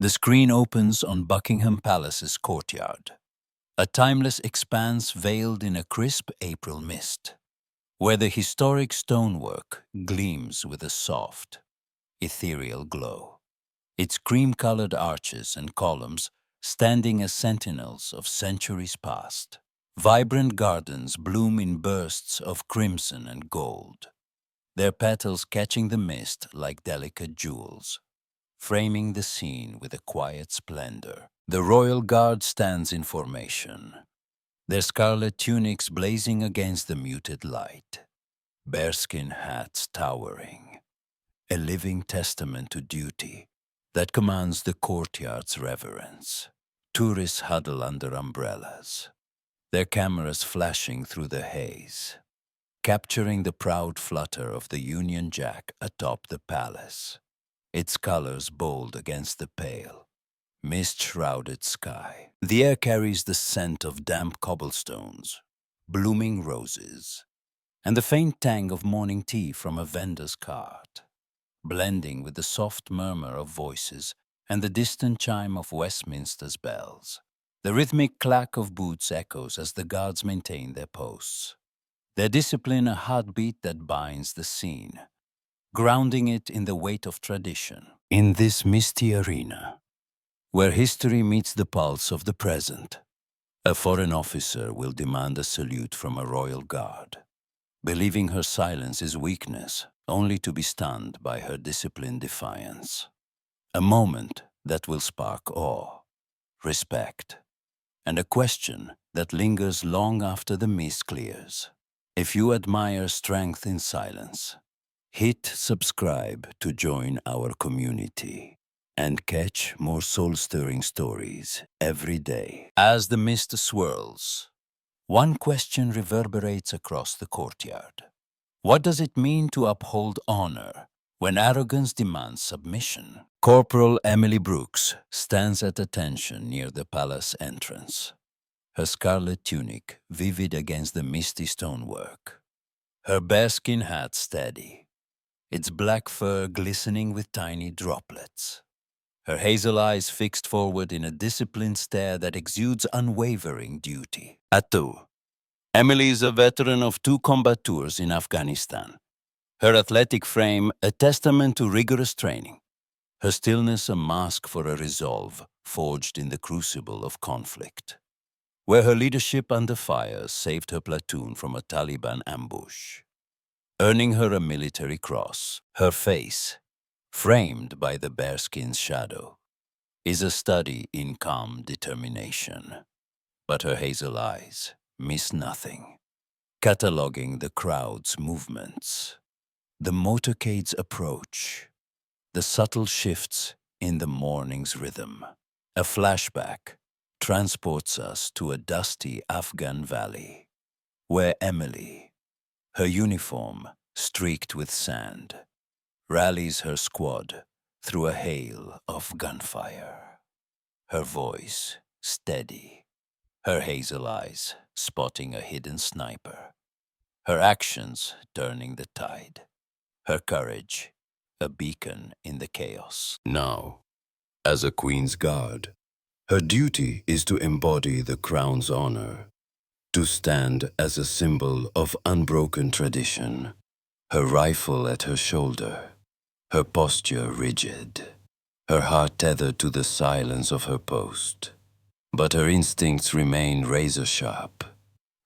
The screen opens on Buckingham Palace's courtyard, a timeless expanse veiled in a crisp April mist, where the historic stonework gleams with a soft, ethereal glow, its cream-colored arches and columns standing as sentinels of centuries past. Vibrant gardens bloom in bursts of crimson and gold, their petals catching the mist like delicate jewels, framing the scene with a quiet splendor. The royal guard stands in formation, their scarlet tunics blazing against the muted light, bearskin hats towering, a living testament to duty that commands the courtyard's reverence. Tourists huddle under umbrellas, their cameras flashing through the haze, capturing the proud flutter of the Union Jack atop the palace, its colors bold against the pale, mist-shrouded sky. The air carries the scent of damp cobblestones, blooming roses, and the faint tang of morning tea from a vendor's cart, blending with the soft murmur of voices and the distant chime of Westminster's bells. The rhythmic clack of boots echoes as the guards maintain their posts, their discipline a heartbeat that binds the scene, grounding it in the weight of tradition. In this misty arena, where history meets the pulse of the present, a foreign officer will demand a salute from a royal guard, believing her silence is weakness, only to be stunned by her disciplined defiance. A moment that will spark awe, respect, and a question that lingers long after the mist clears. If you admire strength in silence, hit subscribe to join our community and catch more soul-stirring stories every day. As the mist swirls, one question reverberates across the courtyard. What does it mean to uphold honor when arrogance demands submission? Corporal Emily Brooks stands at attention near the palace entrance, her scarlet tunic vivid against the misty stonework, her bearskin hat steady, its black fur glistening with tiny droplets, her hazel eyes fixed forward in a disciplined stare that exudes unwavering duty. Atu. Emily is a veteran of 2 combat tours in Afghanistan, her athletic frame a testament to rigorous training, her stillness a mask for a resolve forged in the crucible of conflict, where her leadership under fire saved her platoon from a Taliban ambush, earning her a military cross. Her face, framed by the bearskin's shadow, is a study in calm determination. But her hazel eyes miss nothing, cataloging the crowd's movements, the motorcade's approach, the subtle shifts in the morning's rhythm. A flashback transports us to a dusty Afghan valley, where Emily, her uniform streaked with sand, rallies her squad through a hail of gunfire. Her voice steady, her hazel eyes spotting a hidden sniper, her actions turning the tide, her courage a beacon in the chaos. Now, as a queen's guard, her duty is to embody the crown's honor, to stand as a symbol of unbroken tradition, her rifle at her shoulder, her posture rigid, her heart tethered to the silence of her post. But her instincts remain razor-sharp,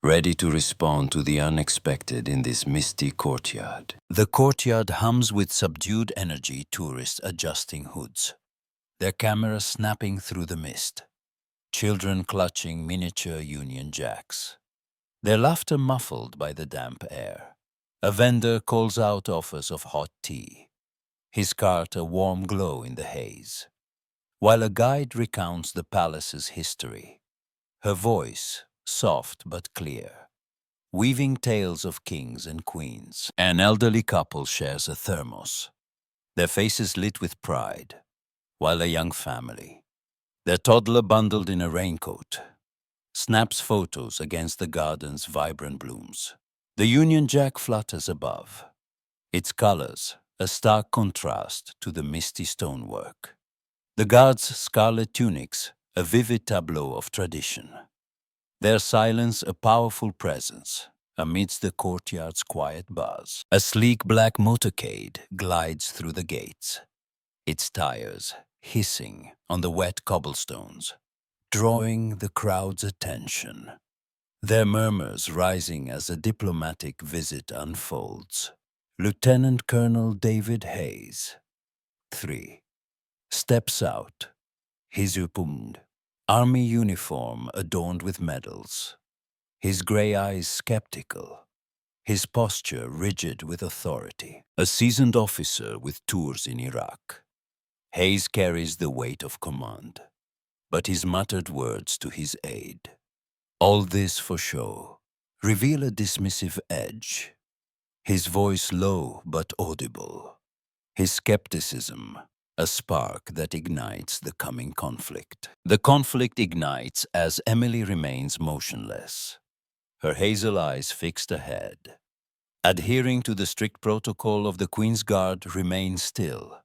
ready to respond to the unexpected in this misty courtyard. The courtyard hums with subdued energy, tourists adjusting hoods, their cameras snapping through the mist, children clutching miniature Union Jacks, their laughter muffled by the damp air. A vendor calls out offers of hot tea, his cart a warm glow in the haze, while a guide recounts the palace's history, her voice soft but clear, weaving tales of kings and queens. An elderly couple shares a thermos, their faces lit with pride, while a young family, their toddler bundled in a raincoat, snaps photos against the garden's vibrant blooms. The Union Jack flutters above, its colors a stark contrast to the misty stonework, The guards' scarlet tunics, a vivid tableau of tradition. Their silence a powerful presence amidst the courtyard's quiet buzz. A sleek black motorcade glides through the gates, its tires hissing on the wet cobblestones, drawing the crowd's attention. Their murmurs rising as a diplomatic visit unfolds. Lieutenant Colonel David Hayes, 3, steps out, his uniformed, army uniform adorned with medals, his gray eyes skeptical, his posture rigid with authority. A seasoned officer with tours in Iraq, Hayes carries the weight of command, but his muttered words to his aide, all this for show, reveal a dismissive edge. His voice low but audible, his skepticism a spark that ignites the coming conflict. The conflict ignites as Emily remains motionless, her hazel eyes fixed ahead. Adhering to the strict protocol of the Queen's Guard, remain still.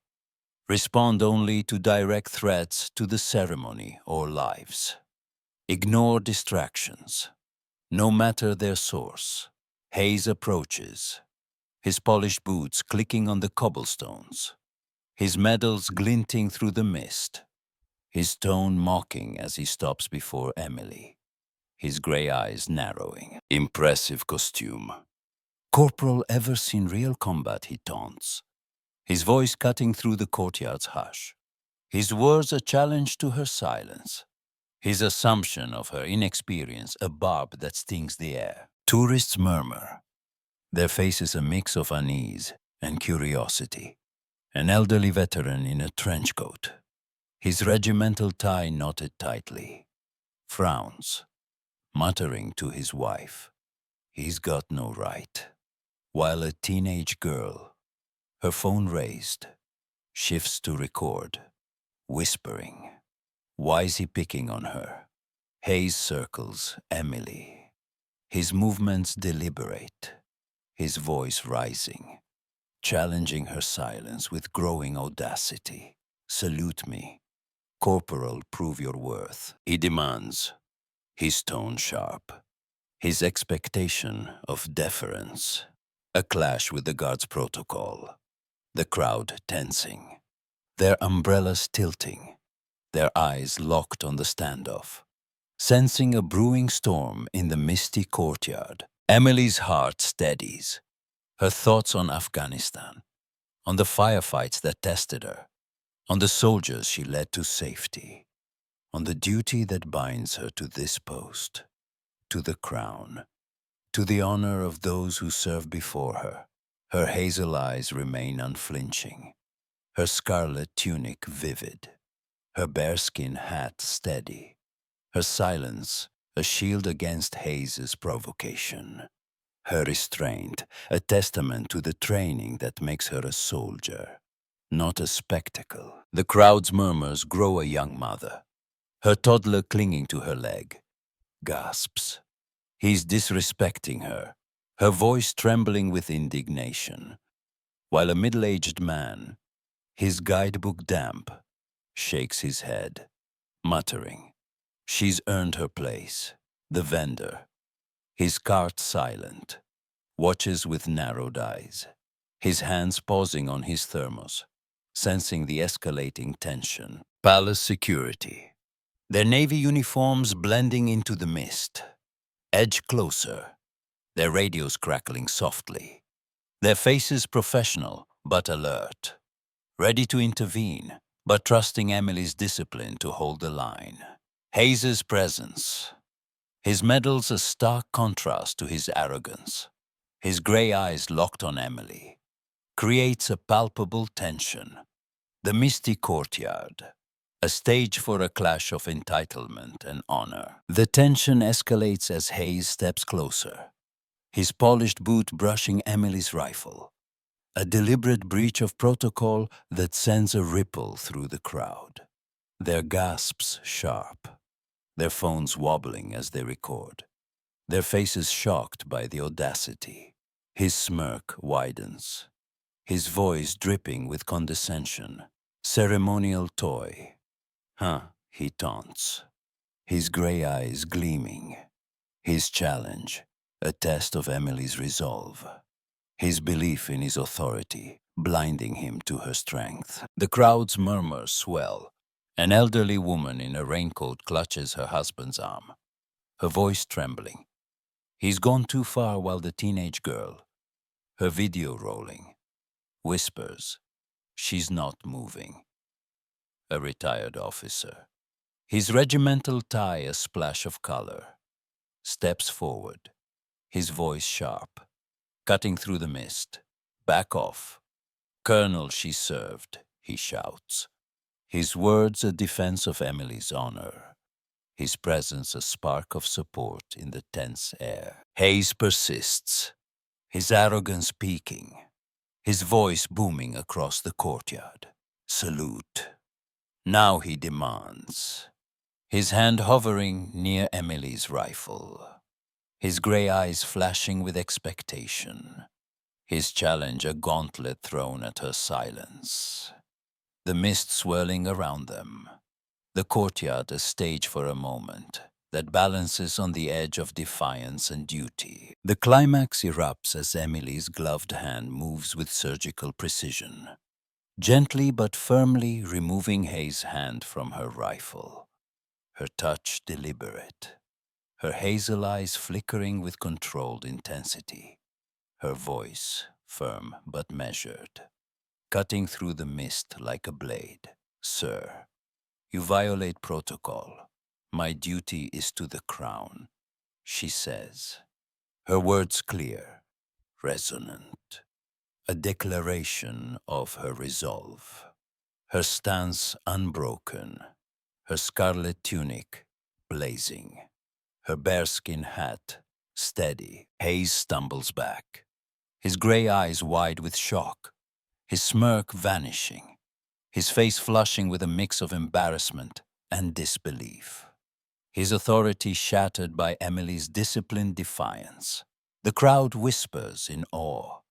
Respond only to direct threats to the ceremony or lives. Ignore distractions, no matter their source. Hayes approaches, his polished boots clicking on the cobblestones, his medals glinting through the mist, his tone mocking as he stops before Emily, his gray eyes narrowing. Impressive costume. Corporal ever seen real combat, he taunts, his voice cutting through the courtyard's hush, his words a challenge to her silence, his assumption of her inexperience a barb that stings the air. Tourists murmur, their faces a mix of unease and curiosity. An elderly veteran in a trench coat, his regimental tie knotted tightly, frowns, muttering to his wife, he's got no right. While a teenage girl, her phone raised, shifts to record, whispering, why is he picking on her? Hayes circles Emily, his movements deliberate, his voice rising, challenging her silence with growing audacity. Salute me. Corporal, prove your worth. He demands, his tone sharp, his expectation of deference. A clash with the guard's protocol. The crowd tensing, their umbrellas tilting, their eyes locked on the standoff. Sensing a brewing storm in the misty courtyard, Emily's heart steadies, her thoughts on Afghanistan, on the firefights that tested her, on the soldiers she led to safety, on the duty that binds her to this post, to the crown, to the honor of those who served before her. Her hazel eyes remain unflinching, her scarlet tunic vivid, her bearskin hat steady, her silence a shield against Hayes's provocation. Her restraint a testament to the training that makes her a soldier, not a spectacle. The crowd's murmurs grow a young mother, her toddler clinging to her leg, gasps. He's disrespecting her, her voice trembling with indignation, while a middle-aged man, his guidebook damp, shakes his head, muttering, she's earned her place. The vendor, his cart silent, watches with narrowed eyes, his hands pausing on his thermos, sensing the escalating tension. Palace security, their navy uniforms blending into the mist, edge closer, their radios crackling softly, their faces professional but alert, ready to intervene, but trusting Emily's discipline to hold the line. Hayes's presence, his medals a stark contrast to his arrogance, his gray eyes locked on Emily, creates a palpable tension. The misty courtyard, a stage for a clash of entitlement and honor. The tension escalates as Hayes steps closer, his polished boot brushing Emily's rifle, a deliberate breach of protocol that sends a ripple through the crowd. Their gasps sharp, their phones wobbling as they record, their faces shocked by the audacity. His smirk widens, his voice dripping with condescension. Ceremonial toy, Huh, he taunts, his gray eyes gleaming. His challenge, a test of Emily's resolve. His belief in his authority, blinding him to her strength. The crowd's murmurs swell. An elderly woman in a raincoat clutches her husband's arm, her voice trembling. He's gone too far while the teenage girl, her video rolling, whispers, "She's not moving." A retired officer, his regimental tie a splash of color, steps forward, his voice sharp, cutting through the mist. "Back off. Colonel, she served," he shouts. His words a defense of Emily's honor, his presence a spark of support in the tense air. Hayes persists, his arrogance peaking, his voice booming across the courtyard. "Salute." Now he demands, his hand hovering near Emily's rifle, his gray eyes flashing with expectation, his challenge a gauntlet thrown at her silence. The mist swirling around them, the courtyard a stage for a moment that balances on the edge of defiance and duty. The climax erupts as Emily's gloved hand moves with surgical precision, gently but firmly removing Hayes' hand from her rifle, her touch deliberate, her hazel eyes flickering with controlled intensity, her voice firm but measured, cutting through the mist like a blade. "Sir, you violate protocol. My duty is to the crown," she says, her words clear, resonant, a declaration of her resolve. Her stance unbroken, her scarlet tunic blazing, her bearskin hat steady. Hayes stumbles back, his gray eyes wide with shock, his smirk vanishing, his face flushing with a mix of embarrassment and disbelief. His authority shattered by Emily's disciplined defiance. The crowd whispers in awe,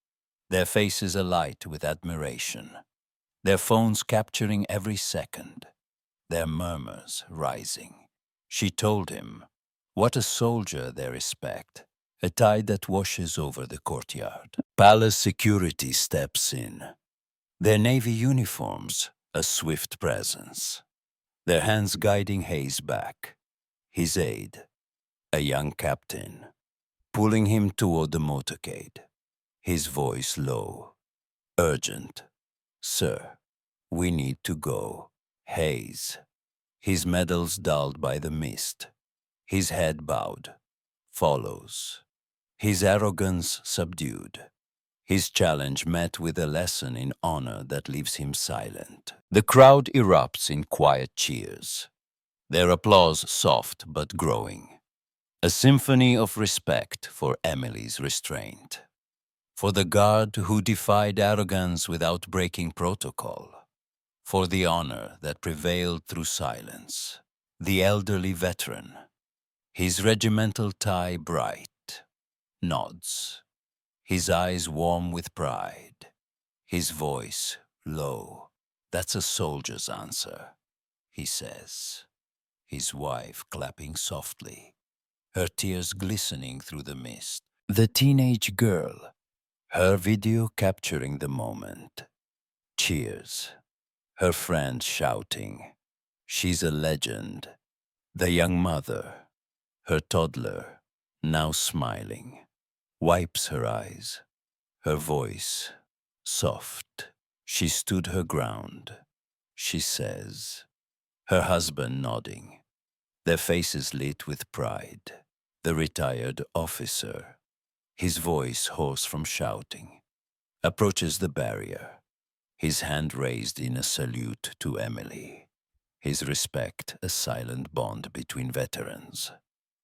their faces alight with admiration, their phones capturing every second, their murmurs rising. She told him, what a soldier they respect, a tide that washes over the courtyard. Palace security steps in, their navy uniforms a swift presence, their hands guiding Hayes back, his aide, a young captain, pulling him toward the motorcade, his voice low, urgent. "Sir, we need to go." Hayes, his medals dulled by the mist, his head bowed, follows, his arrogance subdued, his challenge met with a lesson in honor that leaves him silent. The crowd erupts in quiet cheers, their applause soft but growing, a symphony of respect for Emily's restraint, for the guard who defied arrogance without breaking protocol, for the honor that prevailed through silence. The elderly veteran, his regimental tie bright, nods, his eyes warm with pride, his voice low. "That's a soldier's answer," he says, his wife clapping softly, her tears glistening through the mist. The teenage girl, her video capturing the moment, cheers, her friend shouting, "She's a legend." The young mother, her toddler, now smiling, wipes her eyes, her voice soft. She stood her ground, she says, her husband nodding, their faces lit with pride. The retired officer, his voice hoarse from shouting, approaches the barrier, his hand raised in a salute to Emily, his respect a silent bond between veterans,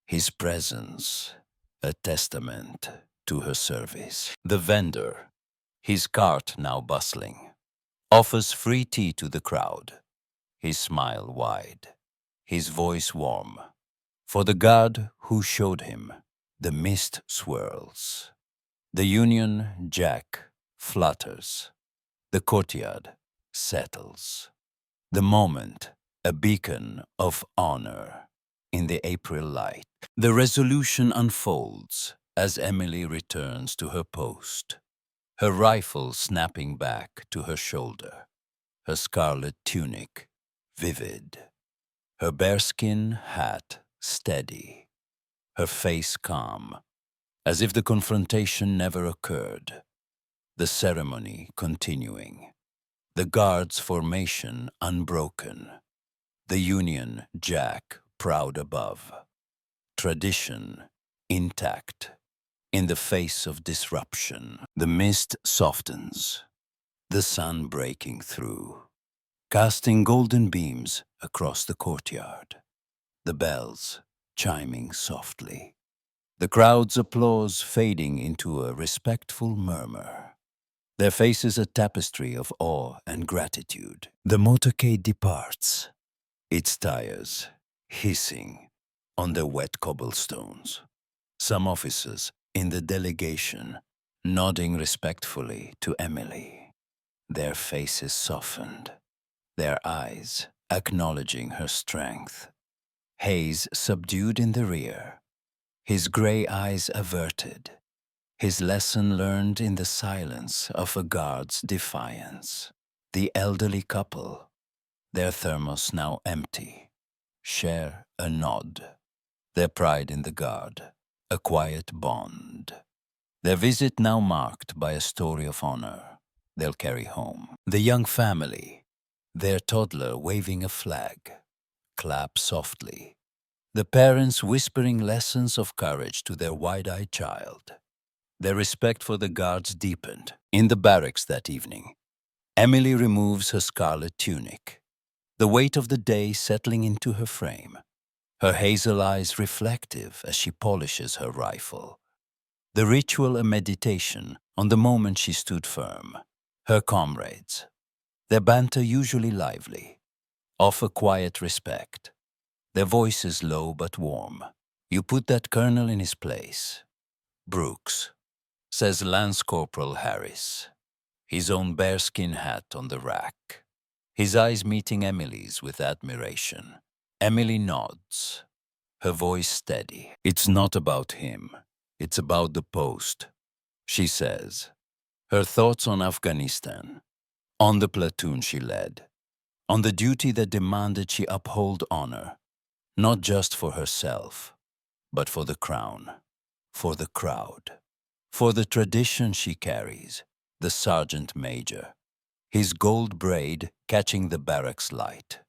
his presence a testament to her service. The vendor, his cart now bustling, offers free tea to the crowd, his smile wide, his voice warm. For the God who showed him, the mist swirls, the Union Jack flutters, the courtyard settles. The moment a beacon of honor in the April light. The resolution unfolds as Emily returns to her post, her rifle snapping back to her shoulder, her scarlet tunic vivid, her bearskin hat steady, her face calm, as if the confrontation never occurred, the ceremony continuing, the guards' formation unbroken, the Union Jack proud above, tradition intact. In the face of disruption, the mist softens, the sun breaking through, casting golden beams across the courtyard, the bells chiming softly, the crowd's applause fading into a respectful murmur, their faces a tapestry of awe and gratitude. The motorcade departs, its tires hissing on the wet cobblestones. Some officers in the delegation nodding respectfully to Emily, their faces softened, their eyes acknowledging her strength. Hayes subdued in the rear, his gray eyes averted, his lesson learned in the silence of a guard's defiance. The elderly couple, their thermos now empty, share a nod, their pride in the guard, a quiet bond. Their visit now marked by a story of honor they'll carry home. The young family, their toddler waving a flag, clap softly, the parents whispering lessons of courage to their wide-eyed child. Their respect for the guards deepened. In the barracks that evening, Emily removes her scarlet tunic, the weight of the day settling into her frame, her hazel eyes reflective as she polishes her rifle. The ritual a meditation on the moment she stood firm. Her comrades, their banter usually lively, offer quiet respect, their voices low but warm. You put that colonel in his place. Brooks, says Lance Corporal Harris, his own bearskin hat on the rack, his eyes meeting Emily's with admiration. Emily nods, her voice steady. It's not about him. It's about the post, she says. Her thoughts on Afghanistan, on the platoon she led, on the duty that demanded she uphold honor, not just for herself, but for the crown, for the crowd, for the tradition she carries, the sergeant major, his gold braid catching the barracks light,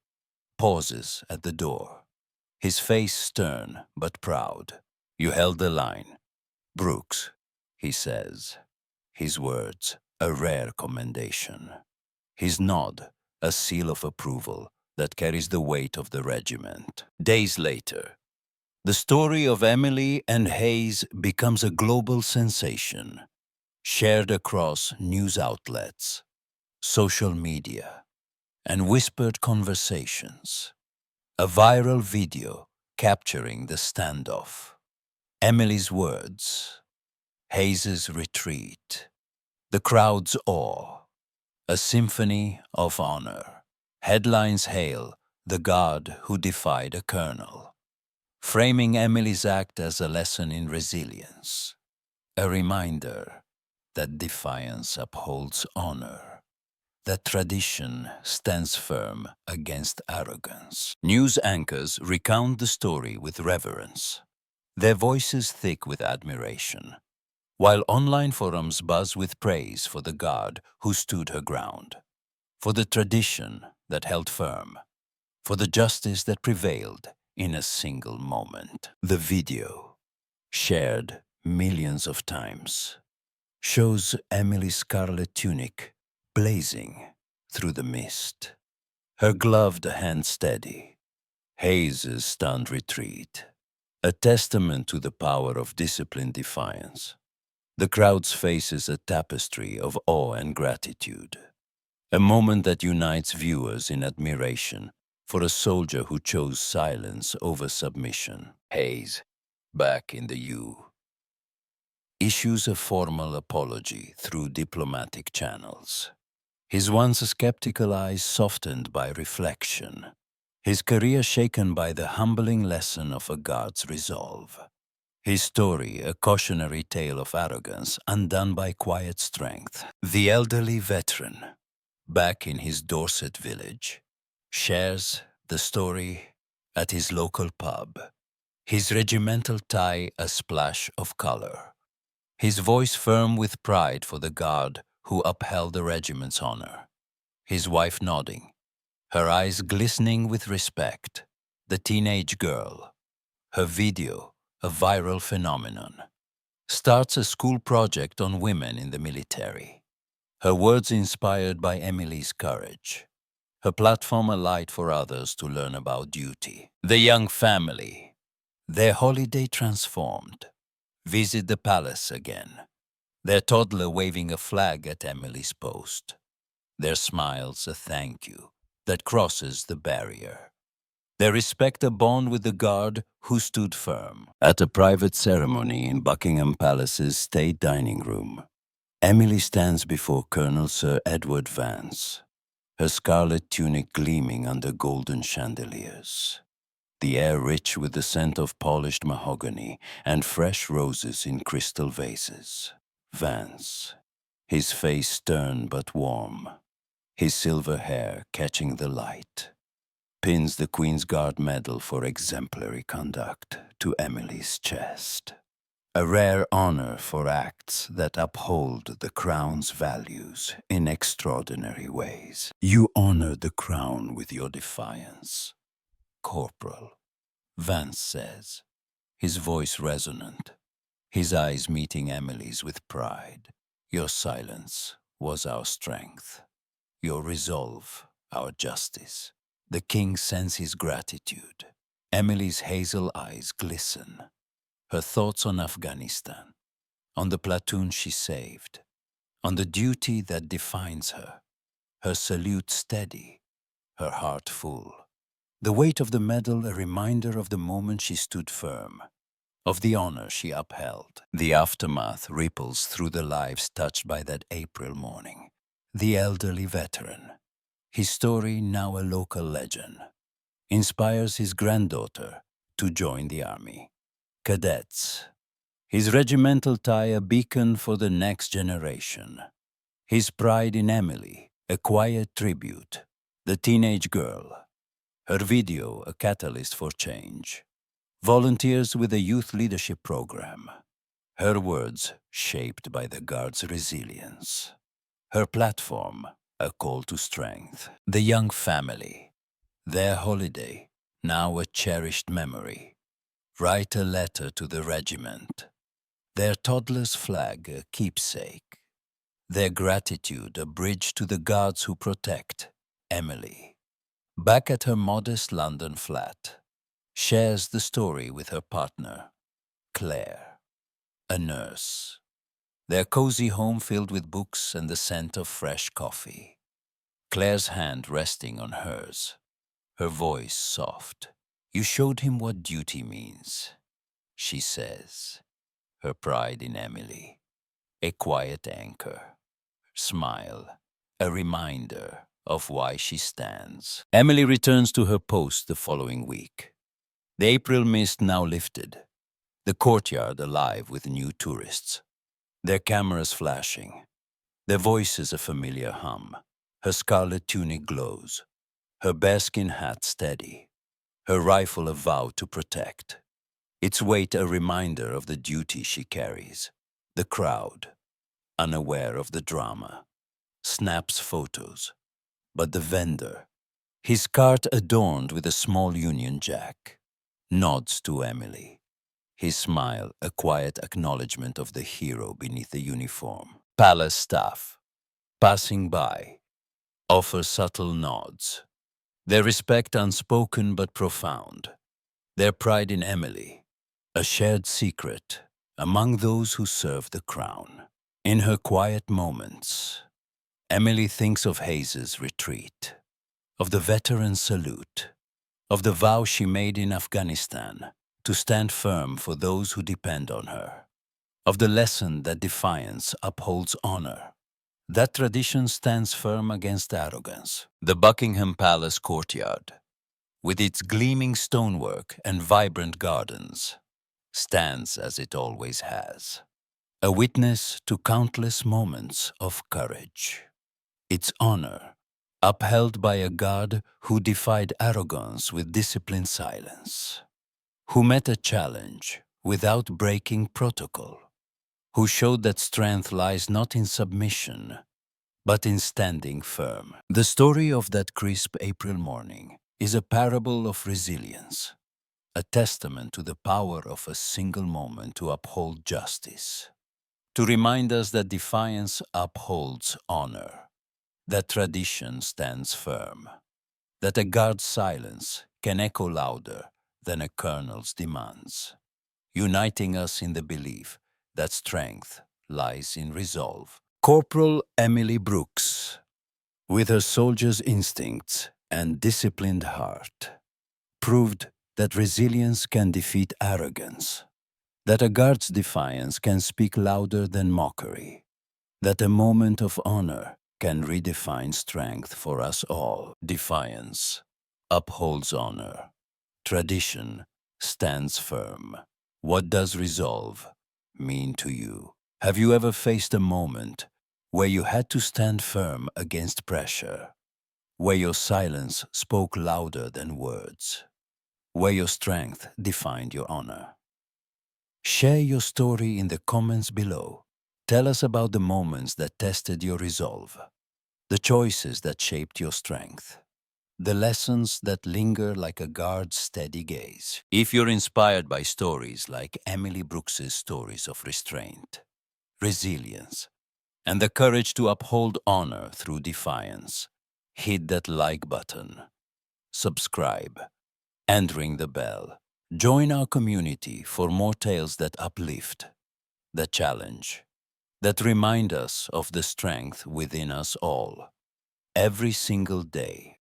pauses at the door, his face stern but proud. You held the line. Brooks, he says, his words a rare commendation, his nod a seal of approval that carries the weight of the regiment. Days later, the story of Emily and Hayes becomes a global sensation, shared across news outlets, social media, and whispered conversations. A viral video capturing the standoff. Emily's words, Hayes's retreat, the crowd's awe, a symphony of honor. Headlines hail the guard who defied a colonel, framing Emily's act as a lesson in resilience, a reminder that defiance upholds honor, that tradition stands firm against arrogance. News anchors recount the story with reverence, their voices thick with admiration, while online forums buzz with praise for the guard who stood her ground, for the tradition that held firm, for the justice that prevailed in a single moment. The video, shared millions of times, shows Emily's scarlet tunic blazing through the mist, her gloved hand steady, Hayes's stunned retreat, a testament to the power of disciplined defiance. The crowd's faces a tapestry of awe and gratitude, a moment that unites viewers in admiration for a soldier who chose silence over submission. Hayes, back in the U, issues a formal apology through diplomatic channels, his once skeptical eyes softened by reflection, His career shaken by the humbling lesson of a guard's resolve. His story, a cautionary tale of arrogance undone by quiet strength. The elderly veteran, back in his Dorset village, shares the story at his local pub, his regimental tie a splash of color, his voice firm with pride for the guard who upheld the regiment's honor, his wife nodding, her eyes glistening with respect, the teenage girl, her video, a viral phenomenon, starts a school project on women in the military. Her words inspired by Emily's courage. Her platform a light for others to learn about duty. The young family, their holiday transformed, visit the palace again. Their toddler waving a flag at Emily's post. Their smiles a thank you that crosses the barrier. Their respect a bond with the guard who stood firm. At a private ceremony in Buckingham Palace's state dining room, Emily stands before Colonel Sir Edward Vance, her scarlet tunic gleaming under golden chandeliers, the air rich with the scent of polished mahogany and fresh roses in crystal vases. Vance, his face stern but warm, his silver hair catching the light, pins the Queen's Guard Medal for exemplary conduct to Emily's chest. A rare honor for acts that uphold the crown's values in extraordinary ways. You honor the crown with your defiance, Corporal, Vance says, his voice resonant, his eyes meeting Emily's with pride. Your silence was our strength, your resolve our justice. The king sends his gratitude. Emily's hazel eyes glisten, her thoughts on Afghanistan, on the platoon she saved, on the duty that defines her, her salute steady, her heart full. The weight of the medal a reminder of the moment she stood firm, of the honor she upheld. The aftermath ripples through the lives touched by that April morning. The elderly veteran, his story now a local legend, inspires his granddaughter to join the army. Cadets, his regimental tie a beacon for the next generation. His pride in Emily, a quiet tribute. The teenage girl, her video a catalyst for change. Volunteers with a youth leadership program. Her words shaped by the Guard's resilience. Her platform a call to strength. The young family, their holiday, now a cherished memory. Write a letter to the regiment. Their toddler's flag a keepsake. Their gratitude a bridge to the guards who protect. Emily, back at her modest London flat, shares the story with her partner, Claire, a nurse. Their cozy home filled with books and the scent of fresh coffee. Claire's hand resting on hers, her voice soft. You showed him what duty means, she says, her pride in Emily, a quiet anchor, smile, a reminder of why she stands. Emily returns to her post the following week. The April mist now lifted, the courtyard alive with new tourists, their cameras flashing, their voices a familiar hum. Her scarlet tunic glows, her bearskin hat steady, her rifle a vow to protect, its weight a reminder of the duty she carries. The crowd, unaware of the drama, snaps photos, but the vendor, his cart adorned with a small Union Jack, nods to Emily, his smile a quiet acknowledgement of the hero beneath the uniform. Palace staff, passing by, offer subtle nods, their respect unspoken but profound, their pride in Emily, a shared secret among those who serve the crown. In her quiet moments, Emily thinks of Hayes's retreat, of the veteran salute, of the vow she made in Afghanistan to stand firm for those who depend on her, of the lesson that defiance upholds honor, that tradition stands firm against arrogance. The Buckingham Palace courtyard, with its gleaming stonework and vibrant gardens, stands as it always has, a witness to countless moments of courage. Its honor, upheld by a god who defied arrogance with disciplined silence, who met a challenge without breaking protocol, who showed that strength lies not in submission, but in standing firm. The story of that crisp April morning is a parable of resilience, a testament to the power of a single moment to uphold justice, to remind us that defiance upholds honor, that tradition stands firm, that a guard's silence can echo louder than a colonel's demands, uniting us in the belief that strength lies in resolve. Corporal Emily Brooks, with her soldier's instincts and disciplined heart, proved that resilience can defeat arrogance, that a guard's defiance can speak louder than mockery, that a moment of honor can redefine strength for us all. Defiance upholds honor. Tradition stands firm. What does resolve mean to you? Have you ever faced a moment where you had to stand firm against pressure, where your silence spoke louder than words, where your strength defined your honor? Share your story in the comments below. Tell us about the moments that tested your resolve, the choices that shaped your strength, the lessons that linger like a guard's steady gaze. If you're inspired by stories like Emily Brooks's stories of restraint, resilience, and the courage to uphold honor through defiance, hit that like button, subscribe, and ring the bell. Join our community for more tales that uplift, that challenge, that remind us of the strength within us all, every single day.